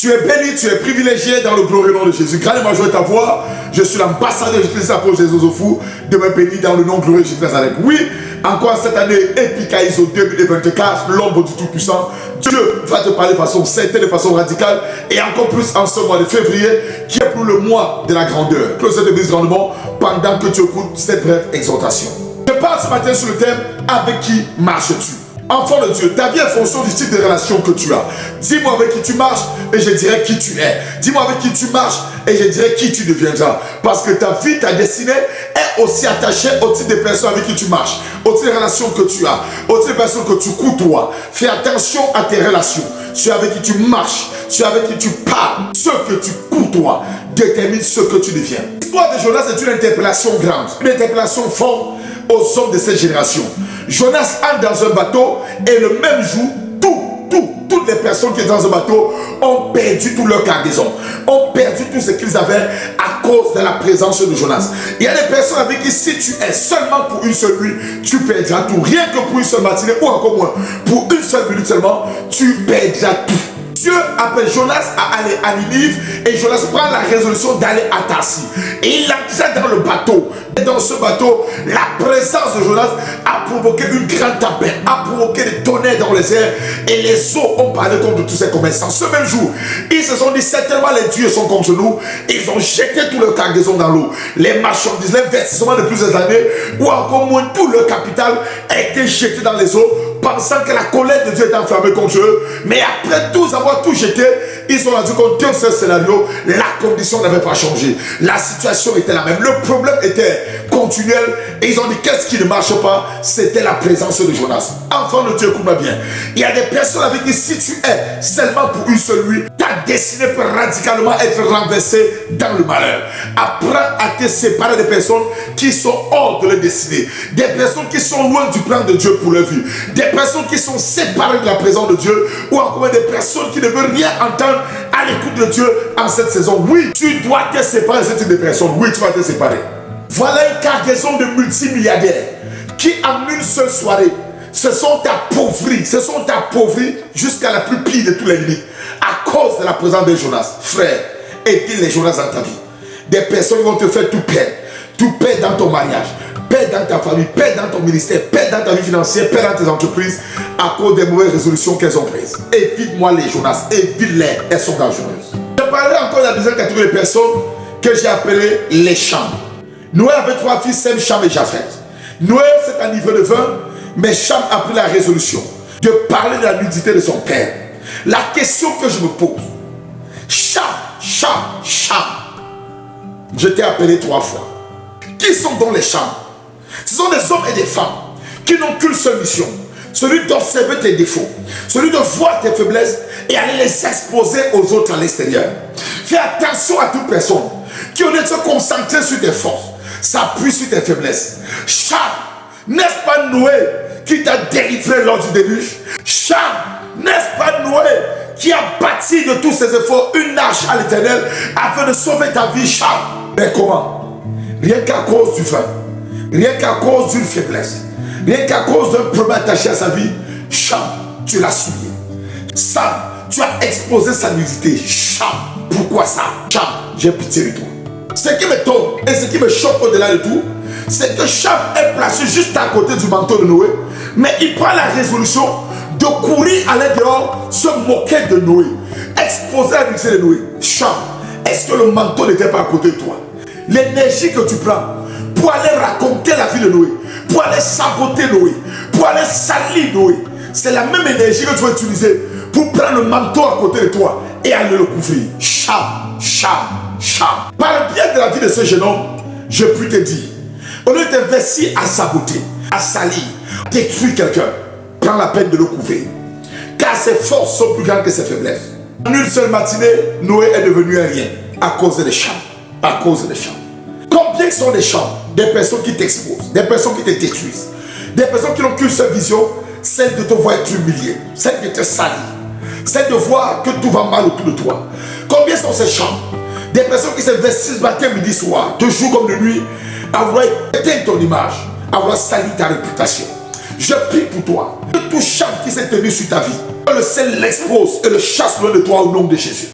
Tu es béni, tu es privilégié dans le glorieux nom de Jésus. Grande ma joie est ta voix. Je suis l'ambassadeur de Jésus pour Jésus au fou. De me bénir dans le nom glorieux de Jésus Nazareth. Oui, encore cette année, Epikaïso 2024, l'ombre du Tout-Puissant. Dieu va te parler de façon certaine, de façon radicale. Et encore plus en ce mois de février, qui est pour le mois de la grandeur. Close de mise grandement pendant que tu écoutes cette brève exhortation. Je parle ce matin sur le thème: avec qui marches-tu? Enfant de Dieu, ta vie est fonction du type de relation que tu as. Dis-moi avec qui tu marches et je dirai qui tu es. Dis-moi avec qui tu marches et je dirai qui tu deviendras. Parce que ta vie, ta destinée est aussi attachée au type de personnes avec qui tu marches, au type de relations que tu as, au type de personnes que tu côtoies. Fais attention à tes relations. Ceux avec qui tu marches, ceux avec qui tu parles, ceux que tu côtoies déterminent ce que tu deviens. L'histoire de Jonas est une interpellation grande, une interpellation forte aux hommes de cette génération. Jonas entre dans un bateau et le même jour, toutes les personnes qui étaient dans un bateau ont perdu toute leur cargaison, ont perdu tout ce qu'ils avaient à cause de la présence de Jonas. Il y a des personnes avec qui, si tu es seulement pour une seule nuit, tu perdras tout. Rien que pour une seule matinée ou encore moins, pour une seule minute seulement, tu perdras tout. Dieu appelle Jonas à aller à Ninive et Jonas prend la résolution d'aller à Tarsis. Et il entre dans le bateau. Et dans ce bateau, la présence de Jonas a provoqué une grande tempête, a provoqué des tonnerres dans les airs et les eaux ont parlé contre tous ces commerçants. Ce même jour, ils se sont dit certainement les dieux sont contre nous. Ils ont jeté tout leur cargaison dans l'eau. Les marchandises, l'investissement de plusieurs années ou encore moins tout leur capital a été jeté dans les eaux, pensant que la colère de Dieu était enflammée contre eux. Mais après tous avoir tout jeté, ils ont rendu compte que ce scénario, la condition n'avait pas changé. La situation était la même. Le problème était continuel. Et ils ont dit qu'est-ce qui ne marche pas? C'était la présence de Jonas. Enfant de Dieu, écoute-moi bien. Il y a des personnes avec qui, si tu es seulement pour une seule nuit, ta destinée peut radicalement être renversée dans le malheur. Apprends à te séparer des personnes qui sont hors de leur destinée. Des personnes qui sont loin du plan de Dieu pour leur vie. Des personnes qui sont séparées de la présence de Dieu. Ou encore des personnes qui ne veulent rien entendre à l'écoute de Dieu en cette saison. Oui, tu dois te séparer de ce type de personnes. Oui, tu vas te séparer. Voilà une cargaison de multimilliardaires qui en une seule soirée se sont appauvris jusqu'à la plus pire de toutes les limites à cause de la présence de Jonas. Frère, évite les Jonas dans ta vie. Des personnes vont te faire tout perdre. Tout perdre dans ton mariage, perdre dans ta famille, perdre dans ton ministère, perdre dans ta vie financière, perdre dans tes entreprises à cause des mauvaises résolutions qu'elles ont prises. Évite-moi les Jonas, évite-les, elles sont dangereuses. Je parlerai encore de la deuxième catégorie de personnes que j'ai appelées les Cham. Noé avait 3 fils, Sem, Cham et Japheth. Noé s'est enivré de vin, mais Cham a pris la résolution de parler de la nudité de son père. La question que je me pose: Cham, je t'ai appelé 3 fois. Qui sont donc les Cham? Ce sont des hommes et des femmes qui n'ont qu'une seule mission: celui d'observer tes défauts, celui de voir tes faiblesses et aller les exposer aux autres à l'extérieur. Fais attention à toute personne qui au lieu de se concentrer sur tes forces, s'appuie sur tes faiblesses. Cham, n'est-ce pas Noé qui t'a délivré lors du déluge? Cham, n'est-ce pas Noé qui a bâti de tous ses efforts une arche à l'Éternel afin de sauver ta vie? Cham. Mais comment? Rien qu'à cause du vin, rien qu'à cause d'une faiblesse, rien qu'à cause d'un problème attaché à sa vie, Cham, tu l'as souillé. Sam, tu as exposé sa nudité. Cham, pourquoi ça? Cham, j'ai pitié de toi. Ce qui me tombe et ce qui me choque au-delà de tout, c'est que Cham est placé juste à côté du manteau de Noé, mais il prend la résolution de courir à l'intérieur, se moquer de Noé, exposer la nudité de Noé. Cham, est-ce que le manteau n'était pas à côté de toi? L'énergie que tu prends pour aller raconter la vie de Noé, pour aller saboter Noé, pour aller salir Noé, c'est la même énergie que tu vas utiliser pour prendre le manteau à côté de toi et aller le couvrir. Cham. Par le biais de la vie de ce jeune homme, je puis te dire, au lieu d'investir à saboter, à salir, à détruire quelqu'un, prends la peine de le couvrir. Car ses forces sont plus grandes que ses faiblesses. En une seule matinée, Noé est devenu un rien à cause des Cham. À cause des Cham. Combien sont les Cham? Des personnes qui t'exposent, des personnes qui te détruisent, des personnes qui n'ont qu'une seule vision, celle de te voir être humilié, celle de te salir, celle de voir que tout va mal autour de toi. Combien sont ces Cham? Des personnes qui s'investissent matin, midi, soir, de jour comme de nuit, à vouloir éteindre ton image, à vouloir salir ta réputation. Je prie pour toi, que tout Cham qui s'est tenu sur ta vie, que le ciel l'expose et le chasse loin de toi au nom de Jésus.